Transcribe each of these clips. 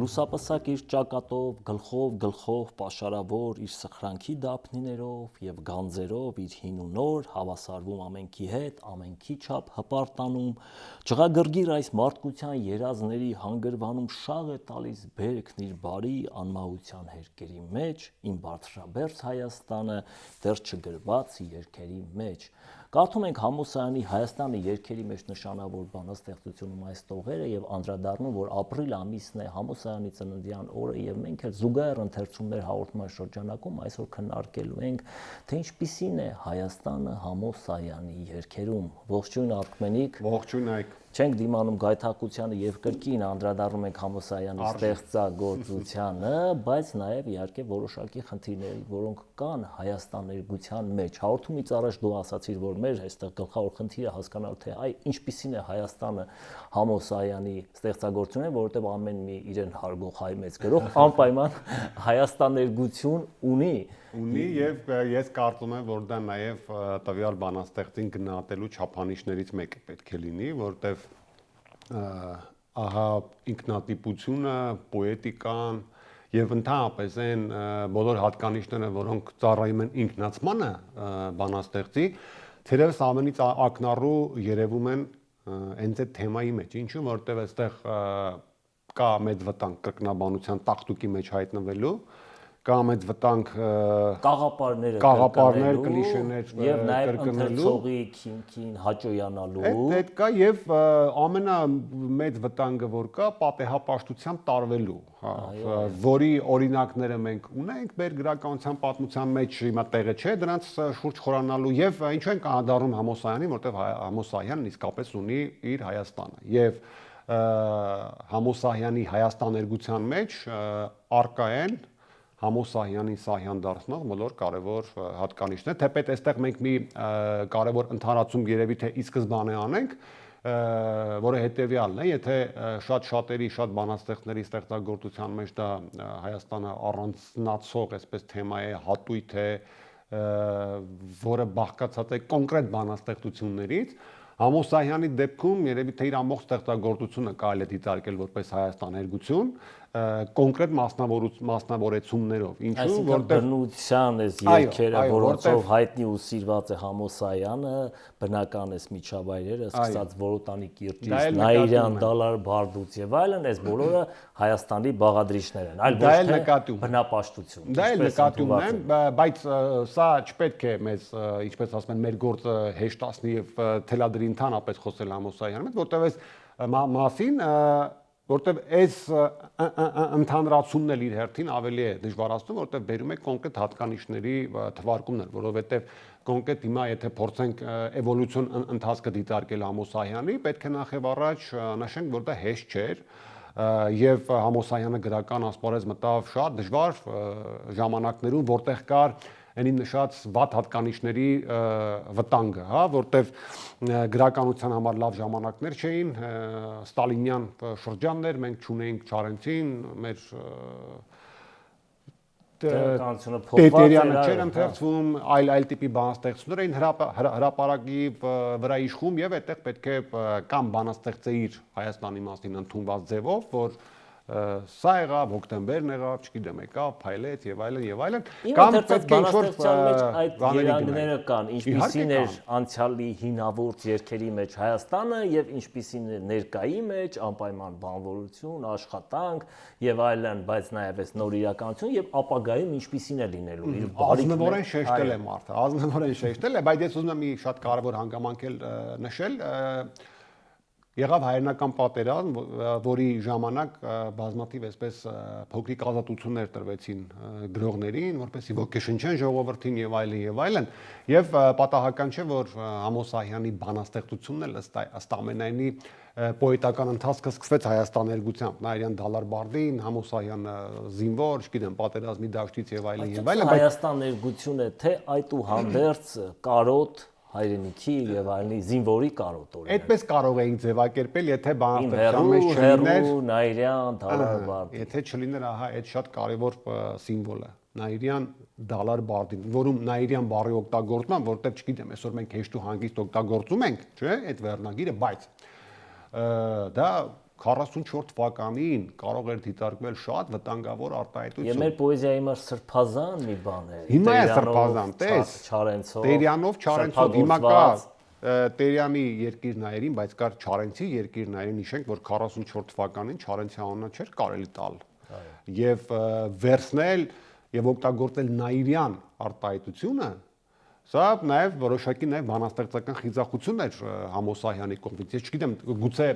Լուսապսակ իր ճակատով, գլխով պաշարավոր իր սխրանքի դափնիներով եւ գանձերով իր հին ու նոր հավասարվում ամենքի հետ, ամենքի չափ հպարտանում, ջղագրգիռ այս մարդկության երազների հանգրվանում շաղ է տալիս բերքն իր բարի անմահության հերկերի մեջ, իմ բարձրաբերձ Հայաստանը դեռ չգրված երգերի մեջ։ Կարդում ենք Համոսայանի Հայաստանի երգերի մեջ նշանավոր բանաստեղծությունում այս տողերը եւ անդրադառնում, որ ապրիլ ամիսն է Համոսայանի ծննդյան օրը եւ մենք էլ զուգահեռ ընթերցումներ հաղորդման շրջանակում այսօր քննարկելու ենք, թե ինչպիսին է Հայաստանը Համոսայանի երգերում։ Ողջույն Արքմենիկ։ Ողջույն Այկ։ Չենք դիմանում գայթակղությանը եւ կրկին անդրադառնում ենք Համոսայանի ստեղծագործությանը, բայց նաեւ իհարկե որոշակի խնդիրների, որոնք կան Հայաստան ներգության մեջ։ Հաղորդումից առաջ դու ասացիր, որ մեր այստեղ գլխավոր խնդիրը հասկանալու թե ինչպիսին է Հայաստանը Համոսայանի ստեղծագործությունը, որովհետեւ ամեն մի իրեն հարգող հայ մեծ գրող անպայման Հայաստան ներգություն ունի եւ ես կարծում եմ, որ դա նաեւ տվյալ բանաստեղծին գնահատելու չափանիշներից մեկը պետք է լինի, որտեւ ահա ինքնատիպությունը, պոետիկան եւ ընդհանրապես այն բոլոր հատկանիշները, որոնք ծառայում են ինքնացմանը բանաստեղծի, թերևս ամենից ակնառու երևում են հենց այդ թեմայի մեջ, ինչու որտեւ այստեղ կա մեծ վտանգ կրկնաբանության տաղտուկի մեջ հայտնվելու, կա մեծ վտանգ կաղապարներ կլիշեներ եւ նաեւ ընթերցողի քինքին հաճոյանալու այդ կա եւ ամենամեծ վտանգը որ կա պատեհապաշտությամբ տարվելու, որի օրինակները մենք ունենք մեր գրականության պատմության մեջ, հիմա տեղը չէ դրանց շուրջ խորանալու եւ ինչու ենք անդառնում Համոսայանին, որտեւ Համոսայանն իսկապես ունի իր Հայաստանը եւ Համոսայանի Հայաստան ներգության մեջ արկա են Համոսայանի սահյան դարձնող բոլոր կարևոր հատկանիշներ, թեպետ այստեղ մենք մի կարևոր ընդհանրացում երևի թե ի սկզբանե անենք, որը հետեւյալն է, եթե շատ-շատերի, շատ բանաստեղծների ստեղծագործության մեջ դա Հայաստանը առանձնացող այսպես թեմա է, հատույթ է, որը բաղկացած է կոնկրետ բանաստեղծություններից, Համոսայանի դեպքում երևի թե իր ամբողջ ստեղծագործությունը կարելի է դիտարկել որպես Հայաստան ներգություն, կոնկրետ մասնավորեցումներով, ինչու որտեղ բնության էս երգերը, որոնցով հայտնի ու սիրված է Համոսայանը, բնական էս միջավայրերը, սկսած Որոտանի կիրճից, Նաիրյան, Դալար, Բարդուց եւ այլն, այս բոլորը Հայաստանի բաղադրիչներ են, այլ ոչ թե բնապաշտություն։ Դա էլ նկատումն է, բայց սա չպետք է մեզ, ինչպես ասում են, մեր գործը հեշտացնի եւ թելադրի ընդհանրապես խոսել Համոսայանի հետ, որտեղ այս մասին որտեվ այս ընդհանրացումն էլ իր հերթին ավելի է դժվարացնում, որտեվ բերում է կոնկրետ հատկանիշների թվարկումներ, որովհետև կոնկրետ հիմա եթե փորձենք էվոլյուցիոն ընթացքը դիտարկել Համոսայանի, պետք է նախև առաջ նշենք, որ դա հեշտ չէր եւ Համոսայանը գրական ասպարեզ մտավ շատ դժվար ժամանակներում, որտեղ կար այնի նշած վատ հատկանիշների վտանգը, հա, որտեվ գրականության համար լավ ժամանակներ չէին, ստալինյան շրջաններ, մենք չունեինք Չարենցին, մեր Տերյանը չէր ընթերցվում, այլ տիպի բանաստեղծություններ էին հրապարակի վրա իշխում եւ այդտեղ պետք է կամ բանաստեղծեիր Հայաստանի մասին ընդունված ձևով, որ սա եղավ, հոկտեմբերն եղավ, չգիտեմ, եկավ, փայլեց եւ այլն, կամ պետք է ինչ-որ մեջ այդ երանգները կան, ինչպիսին էր անցյալի հինավուրց երգերի մեջ Հայաստանը եւ ինչպիսին է ներկայի մեջ, անպայման բանվորություն, աշխատանք եւ այլն, բայց նաեւ այս նոր իրականություն եւ ապագայում ինչպիսին է լինելու իր բարիքները։ Ազնվորեն շեշտել է մարդը, ազնվորեն շեշտել է, բայց ես ուզում եմ մի շատ կարեւոր հանգամանք էլ նշել, եղավ հայերենական պատերազմ, որի ժամանակ բազմաթիվ այսպես փոքրիկ ազատություններ տրվեցին գրողներին, որպեսզի ոգեշնչեն ժողովրդին եւ այլն, եւ պատահական չէ, որ Համոսայանի բանաստեղծությունն էլ ըստ ամենայնի պոետական ընթացքը սկսվեց Հայաստան ներգությամբ, Նաիրյան Դալար Բարդին, Համոսայանը զինվոր, չգիտեմ, պատերազմի դաշտից եւ այլն, Հայաստան ներգությունը թե այդուհանդերձ կարոտ հայրենիքի եւ այլնի զինվորի կարոտ օրինակ։ Այդպես կարող էինք ձևակերպել, եթե բանաստեղծության մեջ չլիներ Նաիրյան, Դալար Բարդին։ Եթե չլիներ ահա այդ շատ կարևոր սիմվոլը, Նաիրյան, Դալար Բարդին, որում Նաիրյան բառի օգտագործման, որտեղ չգիտեմ, այսօր մենք հեշտ ու հանգիստ օգտագործում ենք, չէ՞, այդ վերնագիրը, բայց դա 44 թվականին կարող էր դիտարկվել շատ վտանգավոր արտահայտություն։ Եվ մեր պոեզիայի համար սրբազան մի բան է։ Հիմա է սրբազան, տես։ Տերյանով, Չարենցով, հիմա կա Տերյանի երկիրնայերին, բայց կար Չարենցի երկիրնայերին, հիշենք, որ 44 թվականին Չարենցի անունը չէր կարելի տալ։ Եվ վերցնել եւ օգտագործել նաիրյան արտահայտությունը, սա նաեւ որոշակի նաեւ բանաստեղծական խիզախություն էր Համոսահյանի կողմից։ Ես չգիտեմ, գուցե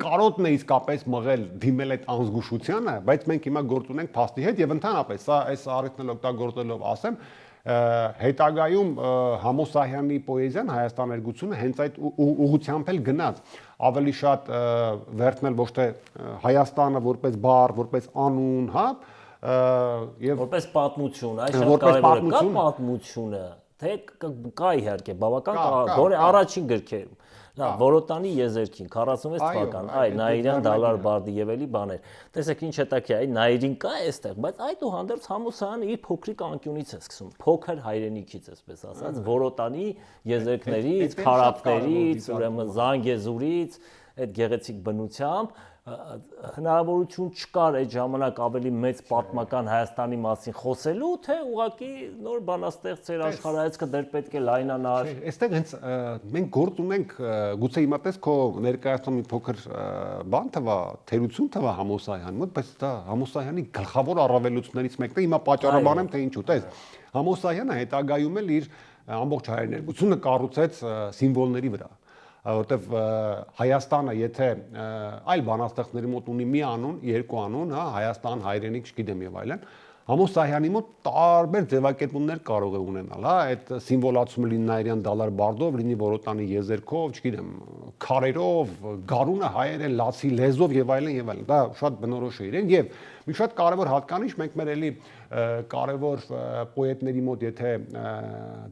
կարոտն է իսկապես մղել դիմել այդ անզգուշությանը, բայց մենք հիմա գործ ունենք փաստի հետ եւ ընդհանրապես սա այս առիթն օգտագործելով ասեմ, հետագայում Համոսահյանի պոեզիան Հայաստան ներգությունը հենց այդ ուղղությամբ էլ գնաց, ավելի շատ վերցնել ոչ թե Հայաստանը որպես բառ, որպես անուն, հա, եւ որպես պատմություն, այս շատ կարևոր է, կա պատմությունը, թե կա իհարկե բավական գոնե առաջին գրքերում, լավ, Որոտանի եզերքին 46 թվական, այ Նաիրյան դալար բարդի եւ էլի բաներ։ Տեսեք ինչ հետաքրքիր, այ Նաիրին կա այստեղ, բայց այդուհանդերձ Համոսյանը իր փոքրիկ անկյունից է սկսում, փոքր հայրենիքից, այսպես ասած, Որոտանի եզերքներից, քարապներից, ուրեմն Զանգեզուրից, այդ գեղեցիկ բնությամբ հնարավորություն չկար այդ ժամանակ ավելի մեծ պատմական Հայաստանի մասին խոսելու, թե ուղղակի նոր բանաստեղծեր աշխարհայացքը դեռ պետք է լայնանար։ Այստեղ հենց մենք գործ ունենք, գուցե հիմա տես քո ներկայացնում մի փոքր բան թվա, թերություն թվա Համոսահյանի մոտ, բայց դա Համոսահյանի գլխավոր առավելություններից մեկն է, հիմա պատճառաբանեմ թե ինչու, տես։ Համոսահյանը հետագայում էլ իր ամբողջ հայրենակությունը կառուցեց սիմվոլների վրա, որտեվ Հայաստանը եթե այլ բանաստեղծների մոտ ունի մի անուն, երկու անուն, հա, Հայաստան, հայրենիք, չգիտեմ եւ այլն, Համոսահյանի մոտ տարբեր ձևակերպումներ կարող է ունենալ, հա, այդ սիմվոլացումը լինի Նաիրյան դալար բարդով, լինի Որոտանի եզերքով, չգիտեմ, քարերով, գարունը հայեր են լացի լեզվով եւ այլն եւ այլն։ Դա շատ բնորոշ է իրեն եւ մի շատ կարեւոր հատկանիշ մենք մեր էլի կարեւոր պոետների մոտ եթե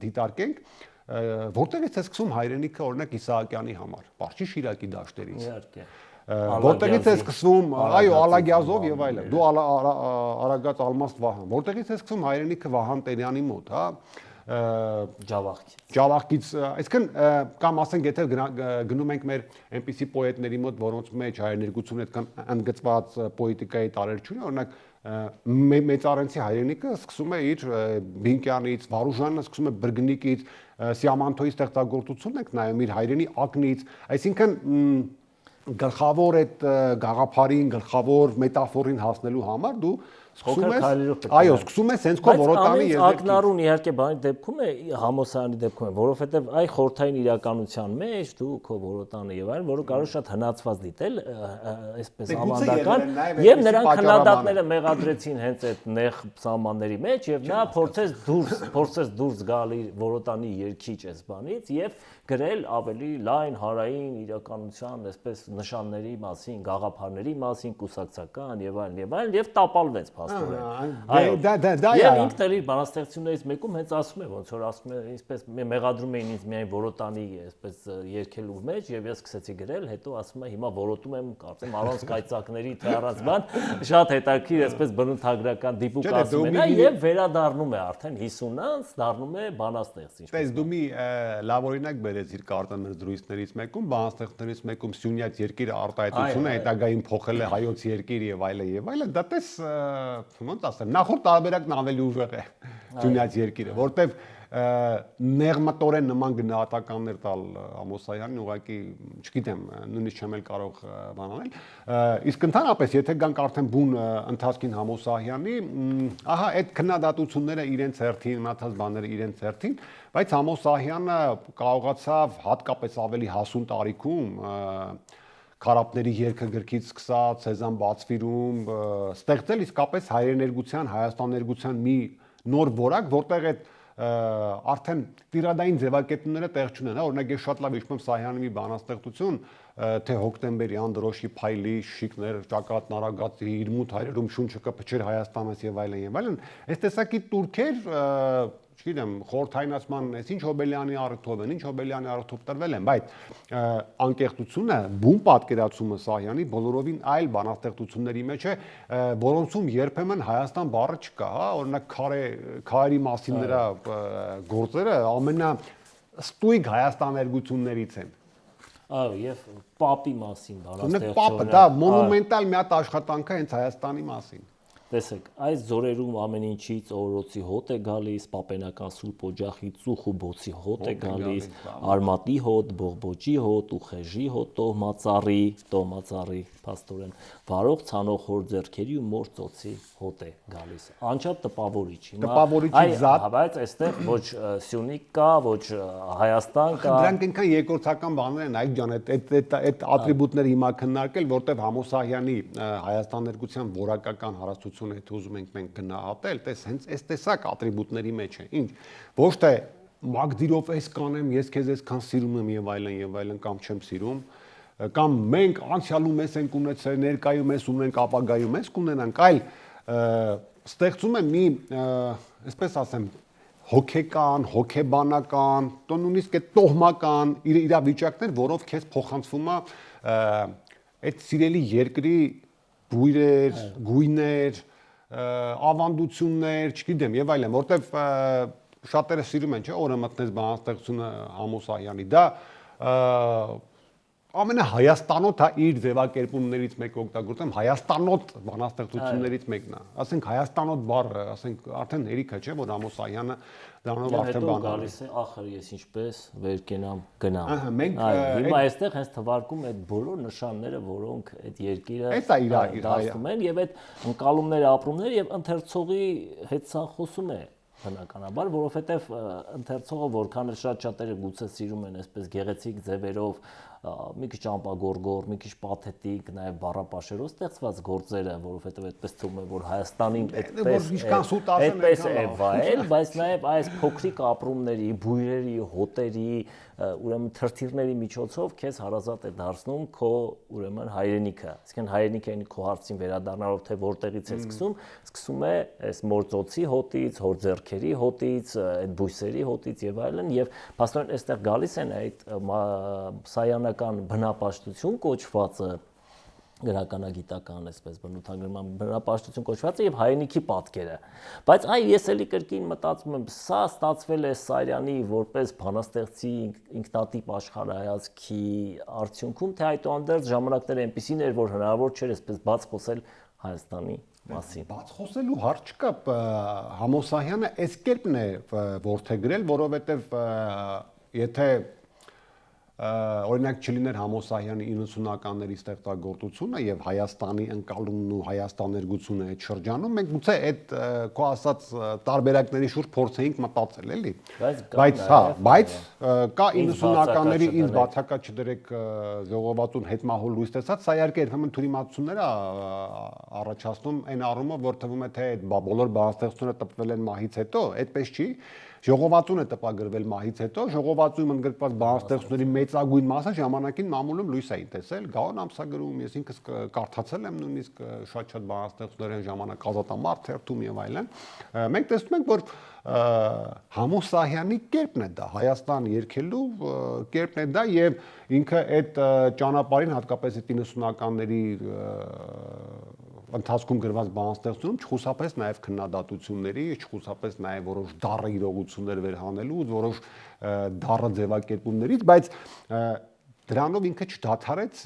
դիտարկենք, որտեղից է սկսում հայրենիքը օրինակ Իսահակյանի համար, Պարչի Շիրակի դաշտերից։ Իհարկե։ Որտեղից է սկսում, այո, Ալագյազով եւ այլն։ Դու Արագած Ալմաստ Վահան, որտեղից է սկսում հայրենիքը Վահան Տերյանի մոտ, հա։ Ջավախքից, այսինքն կամ ասենք եթե գնում ենք մեր այնպիսի պոետների մոտ, որոնց մեջ հայրենիքությունը այդքան ընդգծված պոետիկայի տարեր չունի, օրինակ Մեծարենցի հայրենիքը սկսում է իր Բինկյանից, Վարուժանը սկսում է Բրգնիկից, Սիամանթոյի ստեղծագործությունն ենք նայում իր հայրենի ակնից, այսինքն գլխավոր այդ գաղափարին, գլխավոր մետաֆորին հասնելու համար դու սկսում ես, այո, սկսում ես հենց քո Որոտանի եզերքից։ Բայց ակնառուն իհարկե բանի դեպքում է, Համոսյանի դեպքում է, որովհետև այ խորհրդային իրականության մեջ դու քո Որոտանը եւ այլն, որը կարող շատ հնացված դիտել, այսպես ավանդական, եւ նրանք քննադատները մեղադրեցին հենց այդ նեղ սահմանների մեջ եւ նա փորձեց դուրս գալ իր Որոտանի երկիչ այս բանից եւ գրել ավելի լայն հարային իրականության, այսպես նշանների մասին, գաղափարների մասին, կուսակցական եւ այլն եւ տապալվեց փաստորեն։ Եվ ինքն էլ իր բանաստեղծություններից մեկում հենց ասում է, ոնց որ ասում է, այսպես մեղադրում էին ինձ միայն Որոտանի, այսպես երկելու մեջ եւ ես սկսեցի գրել, հետո ասում է հիմա որոտում եմ, կարծեմ առանց կայծակների թե առանց բան, շատ հետաքրքիր այսպես բնութագրական դիպուկ ասում է եւ վերադառնում է արդեն 50-ից դառնում է բանաստեղծ։ Ինչպես դու մի լավ օրինակ բերես իր կարտաներ դրույթներից մեկում, բանաստեղծներից մեկում Սյունյաց երկիրը արտահայտությունը հետագայում փոխել է հայոց երկիր եւ այլն, դա տես ոնց ասեմ, նախորդ տարբերակն ավելի ուժեղ է Սյունյաց երկիրը, որտեվ նեղմտորեն նման գնահատականներ տալ Ամոսյանին ուղղակի չգիտեմ, նույնիսկ չեմ էլ կարող բան անել։ Իսկ ընդհանրապես, եթե գանք արդեն բուն ընթացքին Համոսյանի, ահա այդ քննադատությունները իրենց հերթին, մնացած բաները իրենց հերթին, բայց Համոսյանը կարողացավ հատկապես ավելի հասուն տարիքում Քարապների երգը գրքից սկսած, Սեզան բացվիրում, ստեղծել իսկապես հայրեներգության, հայաստաներգության մի նոր որակ, որտեղ այդ արդեն տիրադային ձևակերպումները տեղ չունեն, օրինակ ես շատ լավ հիշում եմ Սահյանի մի բանաստեղծություն, թե հոկտեմբերյան դրոշի փայլի շիկներ, ճակատն արագացի, իր մութ հայրերում շունչը կփչեր Հայաստանից եւ այլն, այս տեսակի турքեր, չգիտեմ, խորհրդայնացման, այս ինչ Հոբելյանի առիթով են, ինչ Հոբելյանի առիթով տրվել են, բայց անկեղծությունը, բուն պատկերացումը Սահյանի բոլորովին այլ բանաստեղծությունների մեջ է, որոնցում երբեմն Հայաստան բառը չկա, հա, օրինակ քարերի մասին նրա գործերը ամենաստույգ հայաստաներգություններից են։ Այո, եւ Պապի մասին Պապը դա մոնումենտալ մի հատ աշխատանք է հենց Հայաստանի մասին։ Տեսեք, այս ձորերում ամեն ինչից օրորոցի հոտ է գալիս, պապենական սուրբ օջախի ծուխ ու բոցի հոտ է գալիս, արմատի հոտ, բողբոջի հոտ, ուխեժի հոտ, տոհմածառի, փաստորեն, վարող ցանող հոր ձեռքերի ու մոր ծոցի հոտ է գալիս։ Անչափ տպավորիչ։ Տպավորիչի զատ, բայց այստեղ ոչ Սյունիք կա, ոչ Հայաստան կա։ Դրանք այնքան երկրորդական բաներ են, այ ջան, այդ ատրիբուտները հիմա քննարկել, որտեվ Համոսահյանի Հայաստան ներկայության որակական հարստությունը, եթե ուզում ենք մենք գնահատել, հենց այս տեսակ ատրիբուտների մեջ է։ Ինչ, ոչ թե Մագդիրով էս կանեմ, ես քեզ այսքան սիրում եմ եւ այլն կամ չեմ սիրում, կամ մենք անցյալում ես ենք ունեցել, ներկայում ես ունենք, ապագայում ես կունենանք, այլ ստեղծում է մի, այսպես ասեմ, հոգեկան, հոգեբանական, նույնիսկ այդ տոհմական իրավիճակներ, որով քեզ փոխանցվում է այդ սիրելի երկրի բույրեր, գույներ, ավանդություններ, չգիտեմ, եւ այլն, որտեվ շատերը սիրում են, չէ՞, օրը մտնես բանաստեղծությունը Համոսահյանի, դա ամենահայաստանոտ իր ձևակերպումներից մեկը օգտագործեմ, հայաստանոտ բանաստեղծություններից մեկն է։ Ասենք հայաստանոտ բառը, ասենք արդեն հերիք է, չէ՞, որ Ամոսահյանը դրանով արդեն բան գալիս է, ախր ես ինչպես վեր կենամ գնամ։ Ահա, մենք հիմա այստեղ հենց թվարկում այդ բոլոր նշանները, որոնք այդ երկիրը դասում են եւ այդ ընկալումները, ապրումները եւ ընթերցողի հետ սա խոսում է բնականաբար, որովհետեւ ընթերցողը որքան էլ շատերը գուցե սիրում են այսպես գեղեցիկ ձևերով մի քիչ ճամպագորգոր, մի քիչ պաթետիկ, նաև բառապաշերով ստեղծված գործերը, որովհետև այդպես թվում է, որ Հայաստանին այդպես է վայել, բայց նաև այս փոքրիկ ապրումների, բույրերի, հոտերի, ուրեմն թրթիռների միջոցով քեզ հարազատ է դարձնում քո ուրեմն հայրենիքը։ Այսինքն հայրենիքը այն քո հարցին վերադառնալով թե որտեղից է սկսում է այս մործոցի հոտից, հոր ձեռքերի հոտից, այդ բույսերի հոտից եւ այլն, եւ փաստորեն այստեղ գալիս են այդ սայանական բնապաշտություն կոչվածը գրականագիտական այսպես բնութագրման բնապաշտություն կոչվածը եւ հայրենիքի պատկերը, բայց այ ես էլի կրկին մտածում եմ, սա ստացվել է Սարյանի որպես բանաստեղծի ինքնատիպ աշխարհայացքի արդյունքում, թե այդուհանդերձ ժամանակները այնպիսին էր, որ հնարավոր չէր այսպես բաց խոսել Հայաստանի մասին։ Բաց խոսելու հարց չկա, Համոսահյանը այս կերպն է որդեգրել, որովհետեւ եթե օրինակ չլիներ Համոսահյանի 90-ականների ստեղծագործությունը եւ Հայաստանի ընկալումն ու Հայաստան ներկայությունը այդ շրջանում, մենք գուցե այդ քո ասած տարբերակների շուրջ փորձեինք մտածել, էլի։ Բայց կա 90-ականների ինձ բացակա չդրեք ժողովածուն հետմահու լույս տեսած, սա իհարկե երբեմն թյուրիմացություններ է առաջացնում այն առումով, որ թվում է թե այդ բոլոր բանաստեղծությունները տպվել են մահից հետո, այդպես չի։ Ժողովածուն է տպագրվել մահից հետո, ժողովածույում ընդգրկված բանաստեղծությունների մեծագույն մասը ժամանակին մամուլում լույս էին տեսել, Գաոն ամսագրում, ես ինքս կարդացել եմ նույնիսկ շատ բանաստեղծություններ այն ժամանակ Ազատամարտ թերթում եւ այլն։ Մենք տեսնում ենք, որ Համոսահյանի կերպն է դա, Հայաստան երգելու կերպն է դա եւ ինքը այդ ճանապարհին հատկապես այդ 90-ականների ընթացքում գրված բանաստեղծությունում չխուսափեց նաև քննադատությունների, չխուսափեց նաև որոշ դառը իրողություններ վերհանելու, որոշ դառը ձևակերպումներից, բայց դրանով ինքը չդադարեց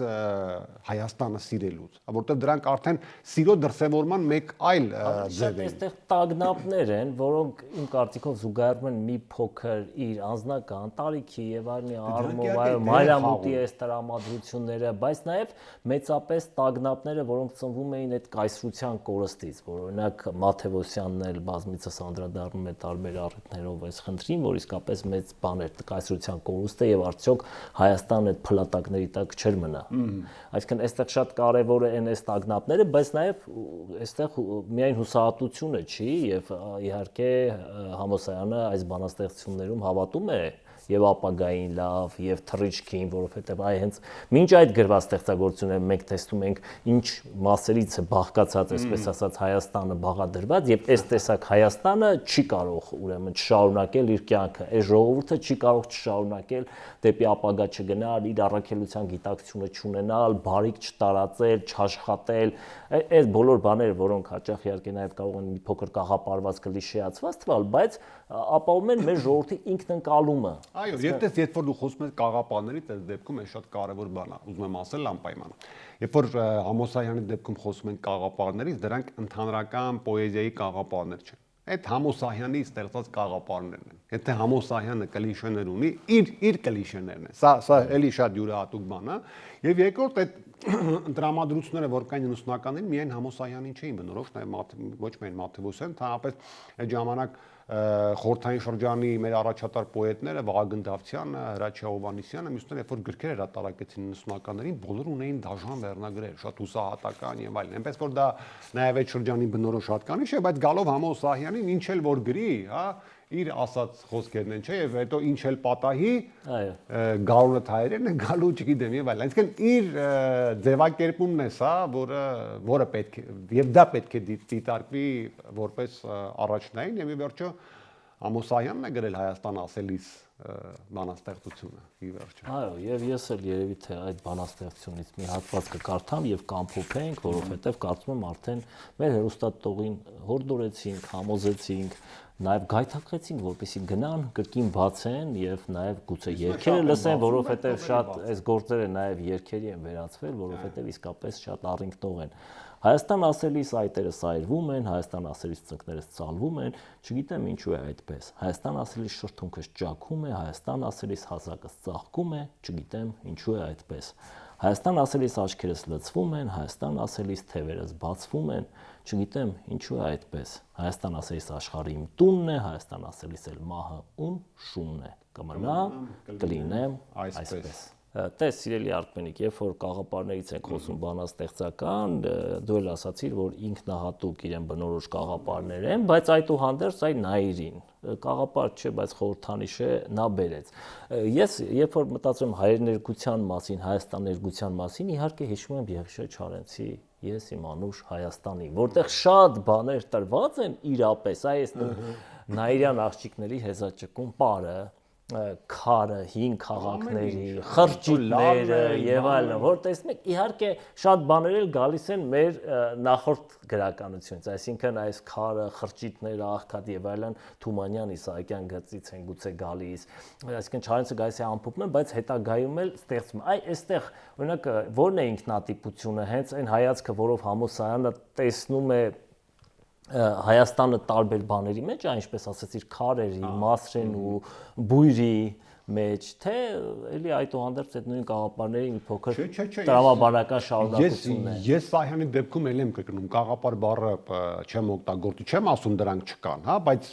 Հայաստանը սիրելուց, որտեղ դրանք արդեն սիրո դրսևորման մեկ այլ ձև են։ Այստեղ տագնապներ են, որոնք իմ կարծիքով զուգահեռում են մի փոքր իր անձնական տարիքի եւ այլնի առումով մայրամուտի այս տրամադրությունները, բայց նաեւ մեծապես տագնապները, որոնք ծնվում էին այդ կայսրության կորստից, որ օրինակ Մաթեոսյանն էլ բազմիցս անդրադառնում է տարբեր առիթներով այս խնդրին, որ իսկապես մեծ բան էր կայսրության կորուստը եւ արդյոք Հայաստանը փլատակների տակ չեր մնա։ Այսինքն այստեղ շատ կարևոր են այս տագնապները, բայց նաև այստեղ միայն հուսահատությունը չի եւ իհարկե Համոսայանը այս բանաստեղծություններում հավատում է եւ ապագային լավ եւ թռիչքին, որովհետեւ այ հենց մինչ այդ գրված ստեղծագործությունները մենք տեսնում ենք ինչ մասերից է բաղկացած, այսպես ասած Հայաստանը բաղադրված եւ այս տեսակ Հայաստանը չի կարող ուրեմն շարունակել իր կյանքը, այս ժողովուրդը չի կարող շարունակել դեպի ապագա չգնալ, իր առաքելության գիտակցությունը չունենալ, բարիք չտարածել, չաշխատել, այս բոլոր բաները, որոնք հաճախ իհարկե նաեւ կարող են մի փոքր կաղապարված կլիշեացված թվալ, բայց ապահովում են մեր ժողովրդի ինքնընկալումը Այո, երբ որ դու խոսում ես կաղապարներից, այս դեպքում այս շատ կարևոր բան է, ուզում եմ ասել անպայման։ Երբ որ Համոսայանի դեպքում խոսում ենք կաղապարներից, դրանք ընդհանրական պոեզիայի կաղապարներ չեն։ Այդ Համոսայանի ստեղծած կաղապարներն են։ Եթե Համոսայանը կլիշեներ ունի, իր կլիշեներն են։ Սա էլի շատ յուրահատուկ բան է։ Եվ երկրորդ այդ դրամատրությունները, որ կային 90-ականներին, միայն Համոսայանին չէին բնորոշ, նաև ոչ միայն Մաթեոսյան, ընդհանրապես այդ ժամանակ խորհրդային շրջանի մեր առաջատար պոետները Վահագն Դավթյանը, Հրաչյա Հովհաննիսյանը, մյուսները, երբ որ գրքեր հրատարակեցին 90-ականներին, բոլորը ունեին դաժան վերնագրեր, շատ հուսահատական եւ այլն։ Այնպես որ դա նաև այդ շրջանի բնորոշ հատկանիշ է, բայց գալով Համոսահյանին ինչ էլ որ գրի, հա, իր ասած խոսքերն են, չէ, եւ հետո ինչ էլ պատահի, այո, գարունը հայերեն է գալու, չգիտեմ, եւ այլն։ Այսինքն իր ձևակերպումն է սա, որը պետք է եւ դա պետք է դիտարկվի որպես առաջնային եւ ի վերջո Ամոսյանն է գրել Հայաստան ասելիս բանաստեղծությունը ի վերջո։ Այո, եւ ես էլ երևի թե այդ բանաստեղծությունից մի հատված կկարդամ եւ կամփոփենք, որովհետեւ կարծում եմ արդեն մեր հերոստատողին հորդորեցինք, համոզեցինք, նաև գայթակղեցինք, որպեսզի գնան, կրկին բացեն եւ նաև գուցե երգերը լսեն, որովհետեւ շատ այս գործերը նաև երգերի են վերածվել, որովհետեւ իսկապես շատ առինքնող են։ Հայաստան ասելիս այտերը սայրվում են, Հայաստան ասելիս ծնկներս ցալվում են, չգիտեմ ինչու է այդպես։ Հայաստան ասելիս շրթունքս ջաքում է, Հայաստան ասելիս հազակս ծաղկում է, չգիտեմ ինչու է այդպես։ Հայաստան ասելիս աչքերս լցվում են, Հայաստան ասելիս թևերս բացվում են, չգիտեմ ինչու է այդպես։ Հայաստան ասելիս աշխարհի իմ տունն է, Հայաստան ասելիս էլ մահը ուն շունն է։ Կմնա, կլինեմ այսպես։ Տես սիրելի Արմենիկ, երբ որ կաղապարներից ենք խոսում բանաստեղծական, դու էլ ասացիր, որ ինքնահատուկ իրեն բնորոշ կաղապարներ են, բայց այդուհանդերձ այն նայրին կաղապար չէ, բայց խորհրդանիշ է, նա բերեց։ Ես երբ որ մտածում եմ հայրեներգության մասին, հայաստաներգության մասին, իհարկե հիշում եմ Եղիշե Չարենցի Ես իմ անուշ Հայաստանի, որտեղ շատ բաներ տրված են իրապես, այս նայրյան աղջիկների հեզաճկում պարը, քարը, հին քաղաքների, խրճիթները եւ այլն, որ տեսնում եք, իհարկե շատ բաներ էլ գալիս են մեր նախորդ գրականությունից, այսինքն այս քարը, խրճիթները, աղքատ եւ այլն Թումանյան Իսահակյան գծից են գուցե գալիս, այսինքն Չարենցը գալիս է ամփոփում, բայց հետագայում էլ ստեղծում։ Այ այստեղ օրինակ ո՞րն է ինքնատիպությունը, հենց այն հայացքը, որով Համոսայանը տեսնում է Հայաստանը տարբեր բաների մեջ, այնպես ասեցիր, քարերի, մասրեն ու բույրի մեջ, թե էլի այդուհանդերձ այդ նույն կաղապարների մի փոքր տրամաբանական շարունակությունն է։ Ես Սահյանի դեպքում էլ եմ կրկնում, կաղապար բառը չեմ օգտագործի, չեմ ասում դրանք չկան, հա, բայց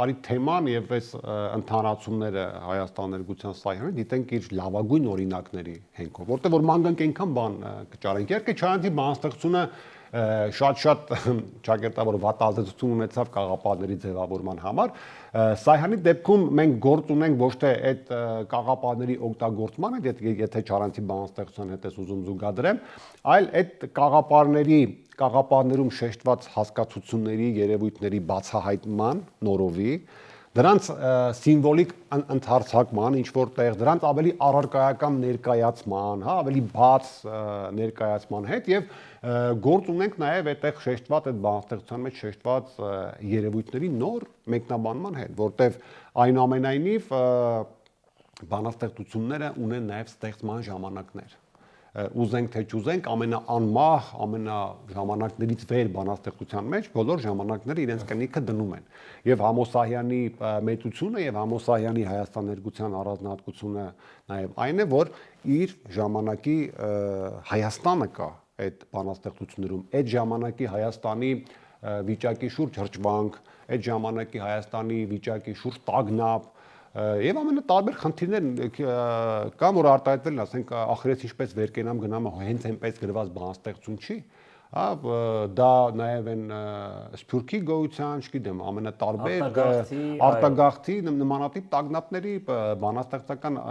արի թեման եւ այս ընդհանրացումները Հայաստաներգության Սահյանի դիտենք իր լավագույն օրինակների հենքով, որտեղ որ մանգանք այնքան բան կճարենք։ Իհարկե Չարենցի բանաստեղծությունը շատ ճակերտավոր վատ ազդեցություն ունեցավ կաղապարների ձևավորման համար։ Սահյանի դեպքում մենք գործ ունենք ոչ թե այդ կաղապարների օգտագործմանը, եթե Չարենցի բանաստեղծության հետ ես ուզում զուգադրեմ, այլ այդ կաղապարներում շեշտված հասկացությունների, երևույթների բացահայտման նորովի, դրանց սիմվոլիկ ընդհարցակման, ինչ որտեղ դրանց ավելի առարկայական ներկայացման, հա, ավելի բաց ներկայացման հետ եւ գործ ունենք նաեւ այդտեղ շեշտված այդ բանաստեղծության մեջ շեշտված երևույթների նոր մեկնաբանման հետ, որտեղ այնուամենայնիվ բանաստեղծությունները ունեն նաեւ ստեղծման ժամանակներ։ Ուզենք թե չուզենք ամենաանմահ, ամենաժամանակներից վեր բանաստեղծության մեջ բոլոր ժամանակները իրենց կնիքը դնում են։ Եվ Համոսահյանի մեծությունը եւ Համոսահյանի Հայաստաներգության առանձնահատկությունը նաեւ այն է, որ իր ժամանակի Հայաստանը կա այդ բանաստեղծություններում, այդ ժամանակի Հայաստանի վիճակի շուրջ հրճվանք, այդ ժամանակի Հայաստանի վիճակի շուրջ տագնապ եւ ամենատարբեր խնդիրներ կան, որ արտահայտվել են, ասենք, ախրես ինչպես վեր կենամ գնամ, հենց այնպես գրված բանաստեղծություն չի, հա, դա նաեւ են Սփյուռքի գոյության, չգիտեմ, ամենատարբեր արտագաղթի նմանատիպ տագնապների բանաստեղծական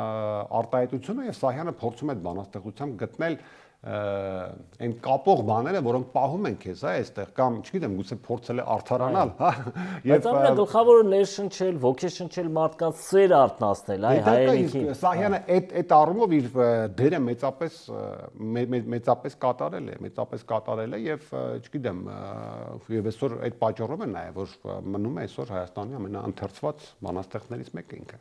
արտահայտությունը եւ Սահյանը փորձում է այդ բանաստեղծությամբ գտնել այն կապող բաները, որոնք պահում են քեզ, հա, այստեղ կամ, չգիտեմ, գուցե փորձել է արդարանալ, հա։ Բայց ամենագլխավորը ներշնչել, ոգեշնչել մարդկանց սեր արտնասնել, այ հայրենիքին։ Սահյանը այդ առումով իր դերը մեծապես կատարել է եւ, չգիտեմ, եւ այսօր այդ պատճառով է նաեւ, որ մնում է այսօր Հայաստանի ամենաընթերցված բանաստեղծներից մեկը ինքը։